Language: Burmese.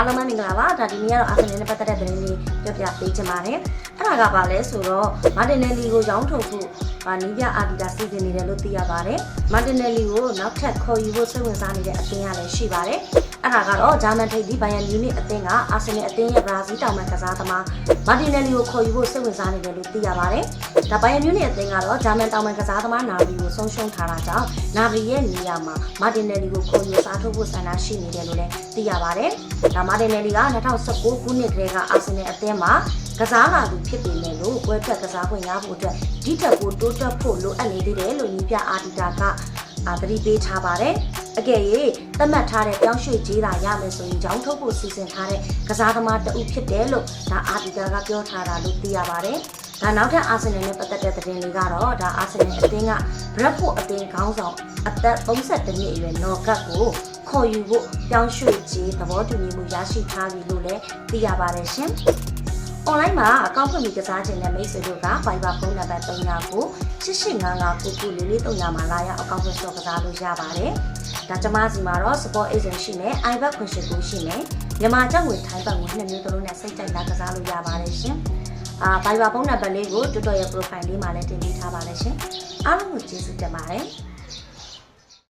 အားလုံးပဲမင်္ဂလာပါဒါဒီနေ့ကတော့အာဆင်နယ်နဲ့ပတ်သက်တဲ့သတင်းလေးပြောပြပေးချင်ပါတယ်အဲ့ဒါကပါလဲဆိုတော့မာတင်နယ်လီကိုရောင်းထုတ်ဖို့နီးပြအာဒီဒါစီစဉ်နေတယ်လို့သိရပါတယ်မာတင်နယ်လီကိုနောက်ထပ်ခေါ်ယူဖို့စိတ်ဝင်စားနေတဲ့အသင်းကလည်းရှိပါတယ်အဲ့ဒါကတော့ဂျာမန်ထိပ်သီးဘိုင်ယန်မြူနစ်အသင်းကအာဆင်နယ်အသင်းရဲ့ဘရာဇီးတောင်ပိုင်းကစားသမားမာတင်နယ်လီကိုခေါ်ယူဖို့စိတ်ဝင်စားနေတယ်လို့သိရပါတယ်ဒါဘိုင်ယန်မြူနစ်အသင်းကတော့ဂျာမန်တောင်ပိုင်းကစားသမားနာဗီကိုဆုံးရှုံးထားတာကြောင့်နာဗီရဲ့နေရာမှာမာတင်နယ်လီကိုခေါ်ယူစားထုတ်ဖို့ဆန္ဒရှိနေတယ်လို့လည်းသိရပါတယ်ဒါမာတင်နယ်လီက2019ခုနှစ်ကတည်းကအာဆင်နယ်အသင်းမှာကစားလာသူဖြစ်ပေမဲ့လို့ပွဲထွက်ကစားခွင့်ရဖို့အတွက်ဒီထက်ပိုတိုးတက်ဖို့လိုအပ်နေသေးတယ်လို့ညီပြအာဒီတာကသတိပေးထားပါတယ်အကယ်၍သတ်မှတ်ထားတဲ့ပြောင်းရွှေ့ကြေးသာရမယ်ဆိုရင်ကြောင်းထုတ်ဖို့စီစဉ်ထားတဲ့ကစားသမားတဦးဖြစ်တယ်လို့ဒါအာဒီတာကပြောထားတာလို့သိရပါတယ်ဒါနောက်ထပ်အာဆင်နယ်နဲ့ပတ်သက်တဲ့သတင်းလေးကတော့ဒါအာဆင်နယ်အသင်းကဘရက်ဖို့အသင်းခေါင်းဆောင်အသက်32နှစ်အရွယ်နော်ကတ်ကိုခေါ်ယူဖို့ပြောင်းရွှေ့ကြေးသဘောတူညီမှုရရှိထားပြီလို့လည်းသိရပါတယ်ရှင်။ online မှာအကောင့်ဖွင့်ပြီးကစားခြင်းနဲ့မိတ်ဆွေတို့က Viber ဖုန်းနံပါတ်39ကို88559943မှာလာရောက်အကောင့်ဖွင့်ဆော့ကစားလို့ရပါတယ်။ဒါကျမစီမှာတော့ Sport Agent ရှိမယ် iBet ခွင့်ရှိကိုရှိမယ်မြန်မာကျပ်ငွေထိုင်းဘတ်ငွေ2မျိုးသလုံးနဲ့စိတ်ကြိုက်လာကစားလို့ရပါတယ်ရှင်။ Viber ဖုန်းနံပါတ်လေးကိုတွတ်တော်ရဲ့ profile လေးမှာလည်းတင်ပေးထားပါတယ်ရှင်။အားလုံးကိုကျေးဇူးတင်ပါတယ်။